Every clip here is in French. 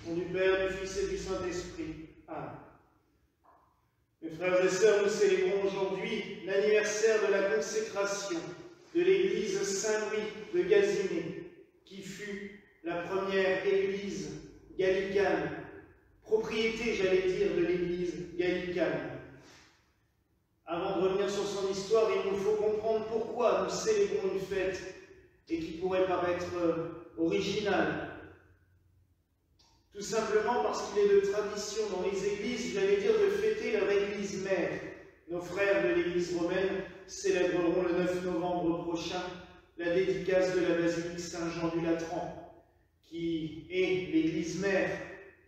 Au nom du Père, du Fils et du Saint-Esprit. Amen. Mes frères et sœurs, nous célébrons aujourd'hui l'anniversaire de la consécration de l'église Saint-Louis de Gazinée, qui fut la première église gallicane, propriété, j'allais dire, de l'église gallicane. Avant de revenir sur son histoire, il nous faut comprendre pourquoi nous célébrons une fête et qui pourrait paraître originale. Tout simplement parce qu'il est de tradition dans les églises, j'allais dire, de fêter leur église mère. Nos frères de l'église romaine célébreront le 9 novembre prochain la dédicace de la basilique Saint-Jean du Latran, qui est l'église mère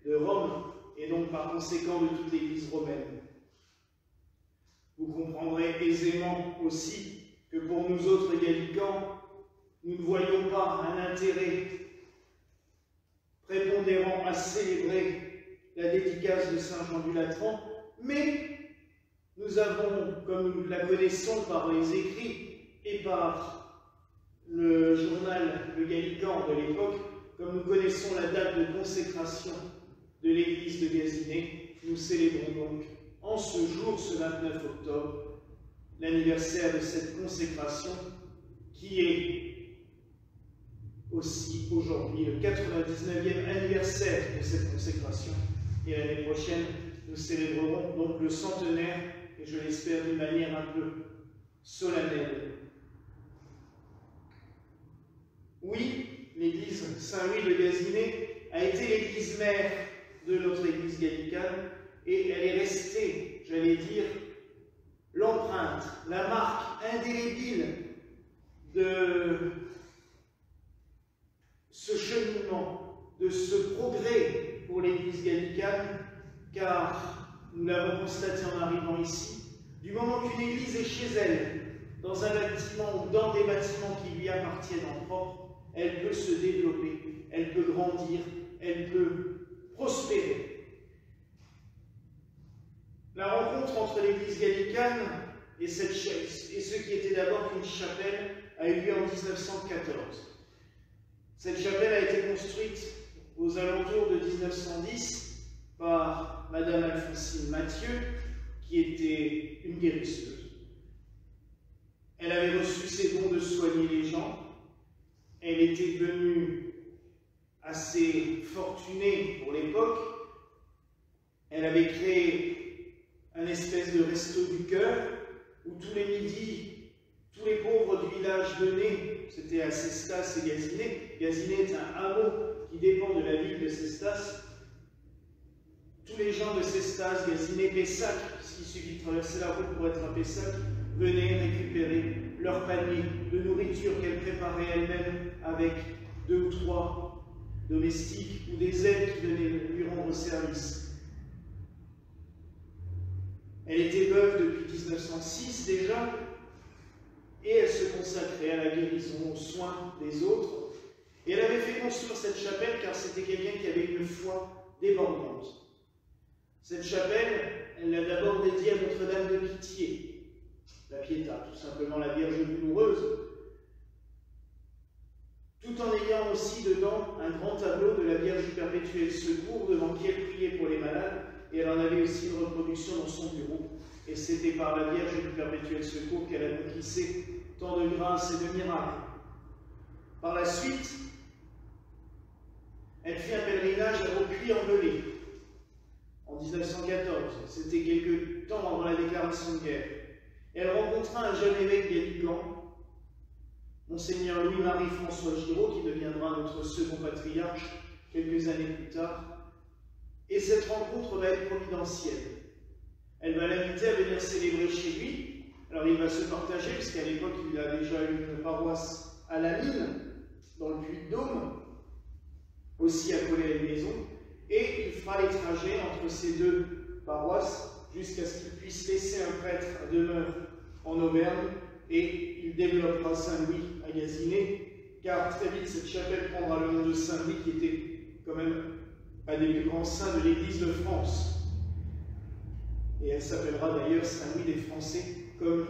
de Rome et donc par conséquent de toute l'église romaine. Vous comprendrez aisément aussi que pour nous autres gallicans, nous ne voyons pas un intérêt prépondérant à célébrer la dédicace de Saint-Jean du Latran, mais nous avons, comme nous la connaissons par les écrits et par le journal Le Gallican de l'époque, comme nous connaissons la date de consécration de l'église de Gazinée, nous célébrons donc en ce jour, ce 29 octobre, l'anniversaire de cette consécration qui est aussi aujourd'hui le 99e anniversaire de cette consécration. Et l'année prochaine, nous célébrerons donc le centenaire, et je l'espère d'une manière un peu solennelle. Oui, l'église Saint-Louis de Gazinée a été l'église mère de notre église gallicane, et elle est restée, j'allais dire, l'empreinte, la marque indélébile de ce cheminement, de ce progrès pour l'église gallicane, car nous l'avons constaté en arrivant ici, du moment qu'une église est chez elle, dans un bâtiment ou dans des bâtiments qui lui appartiennent en propre, elle peut se développer, elle peut grandir, elle peut prospérer. La rencontre entre l'église gallicane et ce qui était d'abord une chapelle a eu lieu en 1914. Cette chapelle a été construite aux alentours de 1910 par Madame Alphonsine Mathieu, qui était une guérisseuse. Elle avait reçu ses dons de soigner les gens. Elle était devenue assez fortunée pour l'époque. Elle avait créé un espèce de resto du cœur, où tous les midis, tous les pauvres du village venaient, c'était à Cestas et Gazinée. Gazinée est un hameau qui dépend de la ville de Cestas. Tous les gens de Cestas, Gazinée, Pessac, puisqu'il suffit de traverser la route pour être à Pessac, venaient récupérer leur panier de nourriture qu'elle préparait elle-même avec 2 ou 3 domestiques ou des aides qui venaient lui rendre service. Elle était veuve depuis 1906 déjà, et elle se consacrait à la guérison, aux soins des autres. Et elle avait fait construire cette chapelle car c'était quelqu'un qui avait une foi débordante. Cette chapelle, elle l'a d'abord dédiée à Notre-Dame de Pitié, la Pietà, tout simplement la Vierge douloureuse, tout en ayant aussi dedans un grand tableau de la Vierge du Perpétuel Secours devant qui elle priait pour les malades. Et elle en avait aussi une reproduction dans son bureau. Et c'était par la Vierge du Perpétuel Secours qu'elle accomplissait tant de grâces et de miracles. Par la suite, elle fit un pèlerinage à Aupuy-en-Velay en 1914. C'était quelque temps avant la déclaration de guerre. Et elle rencontra un jeune évêque gallican, Monseigneur Louis-Marie François Giraud, qui deviendra notre second patriarche quelques années plus tard. Et cette rencontre va être providentielle. Elle va l'inviter à venir célébrer chez lui. Alors il va se partager, puisqu'à l'époque il a déjà eu une paroisse à la Mine, dans le Puy-de-Dôme, aussi accolée à une maison, et il fera les trajets entre ces 2 paroisses jusqu'à ce qu'il puisse laisser un prêtre à demeure en Auvergne, et il développera Saint-Louis à Gazinée, car très vite cette chapelle prendra le nom de Saint-Louis, qui était quand même un des plus grands saints de l'Église de France. Et elle s'appellera d'ailleurs Saint-Louis des Français, comme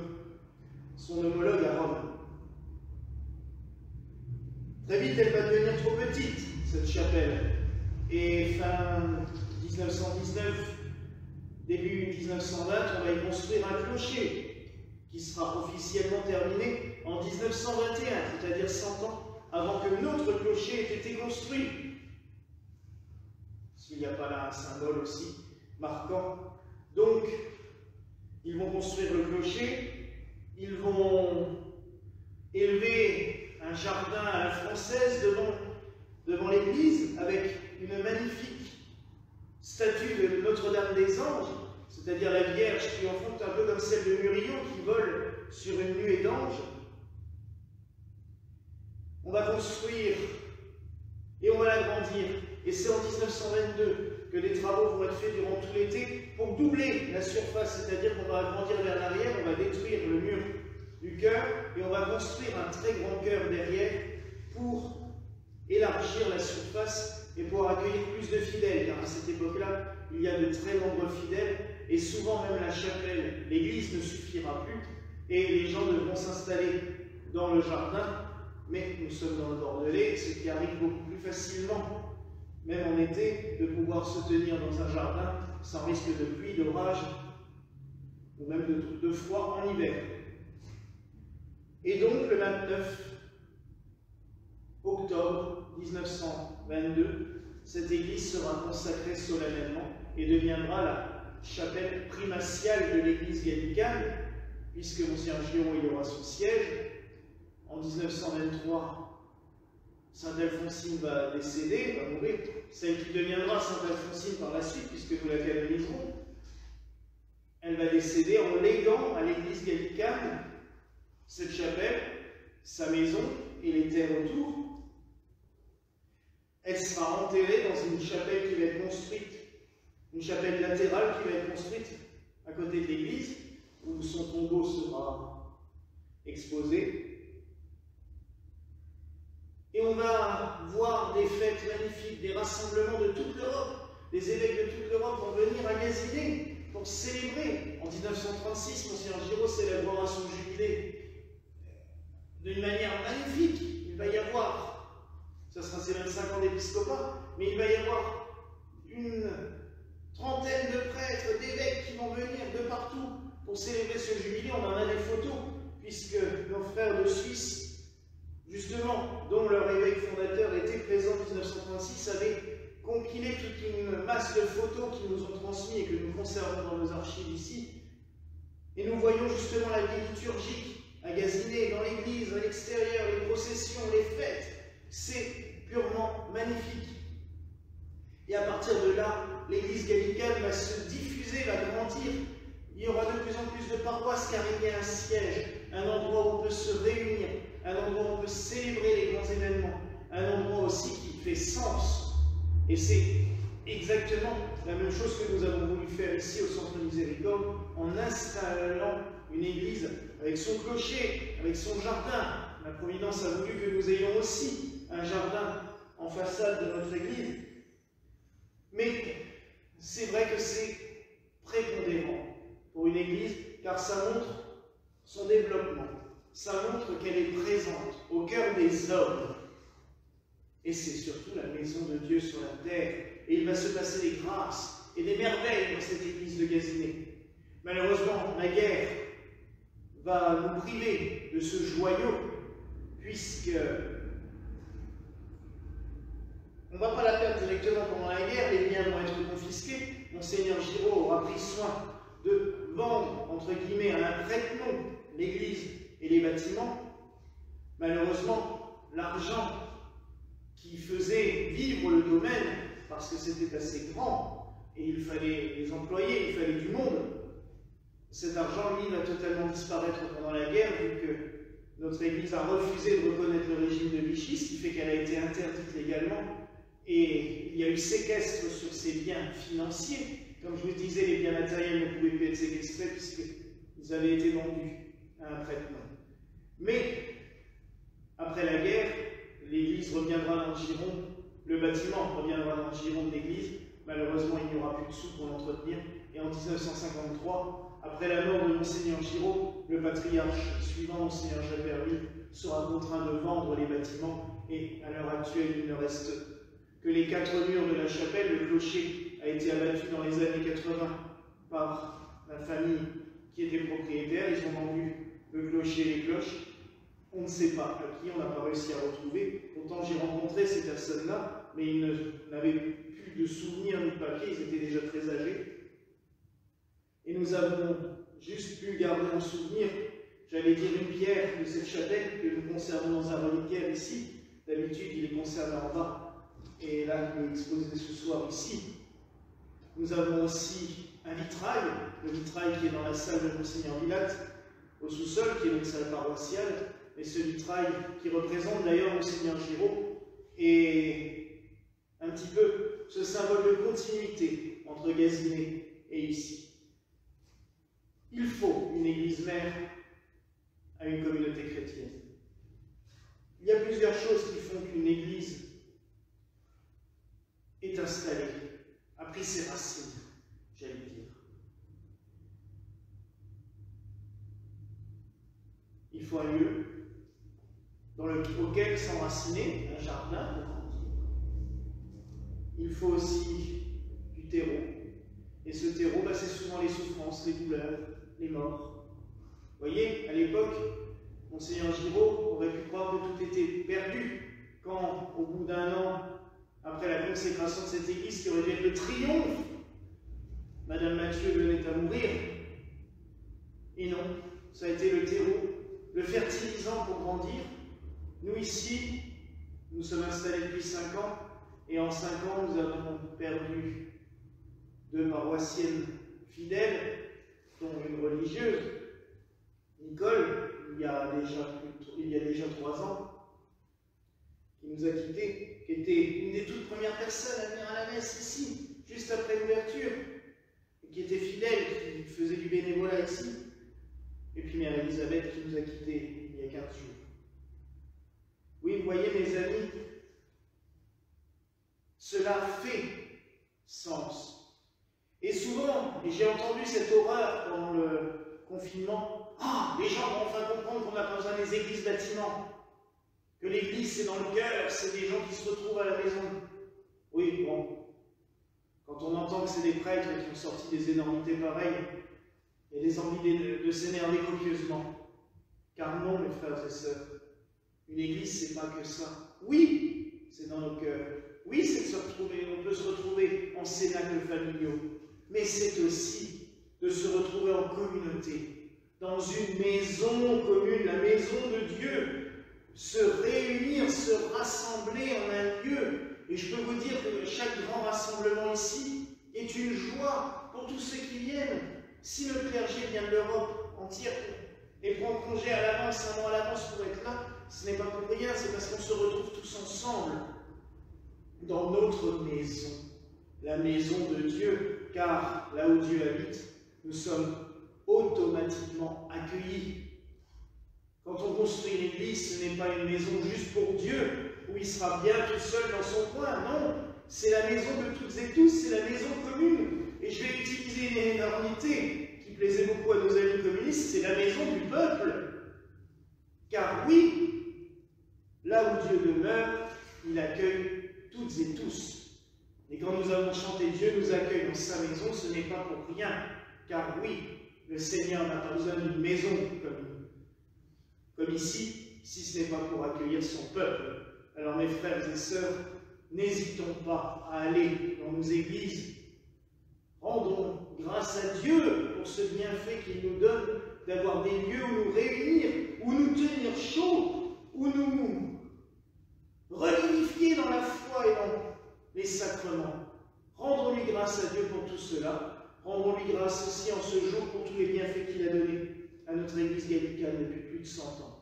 son homologue à Rome. Très vite, elle va devenir trop petite, cette chapelle. Et fin 1920, on va y construire un clocher qui sera officiellement terminé en 1921, c'est-à-dire 100 ans avant que notre clocher ait été construit. S'il n'y a pas là un symbole aussi marquant. Donc, ils vont construire le clocher, ils vont élever un jardin à la française devant l'église avec une magnifique statue de Notre-Dame des Anges, c'est-à-dire la Vierge triomphante, un peu comme celle de Murillo qui vole sur une nuée d'anges. On va construire et on va l'agrandir. Et c'est en 1922 que les travaux vont être faits durant tout l'été pour doubler la surface, c'est-à-dire qu'on va agrandir vers l'arrière, on va détruire le mur du chœur et on va construire un très grand chœur derrière pour élargir la surface et pour accueillir plus de fidèles, car à cette époque-là, il y a de très nombreux fidèles et souvent même la chapelle, l'église ne suffira plus et les gens devront s'installer dans le jardin, mais nous sommes dans le Bordelais, ce qui arrive beaucoup plus facilement, même en été, de pouvoir se tenir dans un jardin sans risque de pluie, d'orage ou même de froid en hiver. Et donc le 29 octobre 1922, cette église sera consacrée solennellement et deviendra la chapelle primatiale de l'église gallicane, puisque Monseigneur Giraud y aura son siège. En 1923, Sainte Alphonsine va décéder, va mourir, celle qui deviendra Sainte Alphonsine par la suite, puisque nous la canoniserons. Elle va décéder en léguant à l'église gallicane cette chapelle, sa maison et les terres autour. Elle sera enterrée dans une chapelle qui va être construite, une chapelle latérale qui va être construite à côté de l'église, où son tombeau sera exposé. Et on va voir des fêtes magnifiques, des rassemblements de toute l'Europe. Les évêques de toute l'Europe vont venir à Gaziné pour célébrer. En 1936, Monseigneur Giraud célébrera son jubilé d'une manière magnifique. Il va y avoir, ça sera ses 25 ans d'épiscopat, mais il va y avoir une trentaine de prêtres, d'évêques qui vont venir de partout pour célébrer ce jubilé. On en a des photos, puisque nos frères de Suisse, justement, dont leur évêque fondateur était présent en 1936, avait compilé toute une masse de photos qu'ils nous ont transmises et que nous conservons dans nos archives ici. Et nous voyons justement la vie liturgique à Gaziné, dans l'église, à l'extérieur, les processions, les fêtes. C'est purement magnifique. Et à partir de là, l'église gallicane va se diffuser, va grandir. Il y aura de plus en plus de paroisses car il y a un siège, un endroit où on peut se réunir, un endroit où on peut célébrer les grands événements, un endroit aussi qui fait sens. Et c'est exactement la même chose que nous avons voulu faire ici au Centre Miséricorde en installant une église avec son clocher, avec son jardin. La Providence a voulu que nous ayons aussi un jardin en façade de notre église. Mais c'est vrai que c'est prépondérant pour une église car ça montre son développement. Ça montre qu'elle est présente au cœur des hommes. Et c'est surtout la maison de Dieu sur la terre. Et il va se passer des grâces et des merveilles dans cette église de Gaziné. Malheureusement, la guerre va nous priver de ce joyau, puisque on ne va pas la perdre directement pendant la guerre, les biens vont être confisqués. Monseigneur Giraud aura pris soin de vendre, entre guillemets, à un prête-nom l'église et les bâtiments. Malheureusement, l'argent qui faisait vivre le domaine, parce que c'était assez grand, et il fallait les employer, il fallait du monde, cet argent, lui, va totalement disparaître pendant la guerre, vu que notre Église a refusé de reconnaître le régime de Vichy, ce qui fait qu'elle a été interdite légalement, et il y a eu séquestre sur ses biens financiers. Comme je vous disais, les biens matériels ne pouvaient plus être séquestrés, puisqu'ils avaient été vendus à un prête-nom. Mais, après la guerre, l'église reviendra dans le giron, le bâtiment reviendra dans le giron de l'église. Malheureusement, il n'y aura plus de sous pour l'entretenir. Et en 1953, après la mort de Monseigneur Giraud, le patriarche suivant, Monseigneur Javerly, sera contraint de vendre les bâtiments. Et à l'heure actuelle, il ne reste que les 4 murs de la chapelle. Le clocher a été abattu dans les années 80 par la famille qui était propriétaire, ils ont vendu le clocher et les cloches. On ne sait pas à qui, on n'a pas réussi à retrouver. Pourtant, j'ai rencontré ces personnes-là, mais ils n'avaient plus de souvenirs ni de papier, ils étaient déjà très âgés. Et nous avons juste pu garder en souvenir, j'allais dire, une pierre de cette chapelle que nous conservons dans un reliquaire ici. D'habitude, il est conservé en bas. Et là, il est exposé ce soir ici. Nous avons aussi un vitrail, le vitrail qui est dans la salle de Monseigneur Villatte, au sous-sol, qui est une salle paroissiale. Et ce vitrail qui représente d'ailleurs Monseigneur Giraud est un petit peu ce symbole de continuité entre Gazinet et ici. Il faut une église mère à une communauté chrétienne. Il y a plusieurs choses qui font qu'une église est installée, a pris ses racines, j'allais dire. Il faut un lieu auquel s'enraciner, un jardin pour grandir. Il faut aussi du terreau. Et ce terreau, c'est souvent les souffrances, les douleurs, les morts. Vous voyez, à l'époque, Monseigneur Giraud aurait pu croire que tout était perdu quand, au bout d'un an, après la consécration de cette église qui aurait dû être le triomphe, Madame Mathieu venait à mourir. Et non, ça a été le terreau, le fertilisant pour grandir. Nous ici, nous sommes installés depuis 5 ans, et en 5 ans, nous avons perdu 2 paroissiennes fidèles, dont une religieuse, Nicole, il y a déjà 3 ans, qui nous a quittés, qui était une des toutes premières personnes à venir à la messe ici, juste après l'ouverture, et qui était fidèle, qui faisait du bénévolat ici. Et puis Mère Elisabeth qui nous a quittés il y a 15 jours. Oui, vous voyez mes amis, cela fait sens. Et souvent, et j'ai entendu cette horreur pendant le confinement, les gens vont enfin comprendre qu'on n'a pas besoin des églises bâtiments, que l'église c'est dans le cœur, c'est des gens qui se retrouvent à la maison. Oui, bon, quand on entend que c'est des prêtres qui ont sorti des énormités pareilles, il y a des envies de s'énerver copieusement. Car non, mes frères et sœurs, une église, c'est pas que ça. Oui, c'est dans nos cœurs. Oui, c'est de se retrouver, on peut se retrouver en cénacles familiaux. Mais c'est aussi de se retrouver en communauté, dans une maison commune, la maison de Dieu. Se réunir, se rassembler en un lieu. Et je peux vous dire que chaque grand rassemblement ici est une joie pour tous ceux qui viennent. Si le clergé vient de l'Europe entière et prend congé à l'avance, un mois à l'avance pour être là, ce n'est pas pour rien, c'est parce qu'on se retrouve tous ensemble dans notre maison, la maison de Dieu, car là où Dieu habite, nous sommes automatiquement accueillis. Quand on construit une église, ce n'est pas une maison juste pour Dieu, où il sera bien tout seul dans son coin, non, c'est la maison de toutes et tous, c'est la maison commune. Et je vais utiliser une énormité qui plaisait beaucoup à nos amis communistes, c'est la maison du peuple. Car oui, là où Dieu demeure, il accueille toutes et tous. Et quand nous avons chanté Dieu nous accueille dans sa maison, ce n'est pas pour rien. Car oui, le Seigneur n'a pas besoin d'une maison comme ici, si ce n'est pas pour accueillir son peuple. Alors mes frères et sœurs, n'hésitons pas à aller dans nos églises. Rendons grâce à Dieu pour ce bienfait qu'il nous donne d'avoir des lieux où nous réunir, où nous tenir chaud, où nous revivifier dans la foi et dans les sacrements. Rendons-lui grâce à Dieu pour tout cela. Rendons-lui grâce aussi en ce jour pour tous les bienfaits qu'il a donnés à notre Église gallicane depuis plus de 100 ans.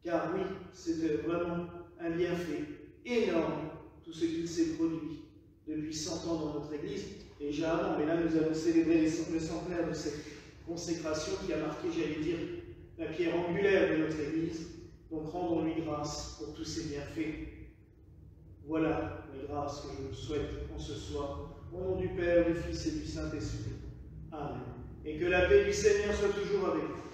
Car oui, c'était vraiment un bienfait énorme, tout ce qu'il s'est produit depuis 100 ans dans notre Église, et déjà avant, mais là nous allons célébrer le centenaire de cette consécration qui a marqué, j'allais dire, la pierre angulaire de notre Église. Donc rendons-lui grâce pour tous ces bienfaits. Voilà les grâces que je vous souhaite en ce soir, au nom du Père, du Fils et du Saint-Esprit. Amen. Et que la paix du Seigneur soit toujours avec vous.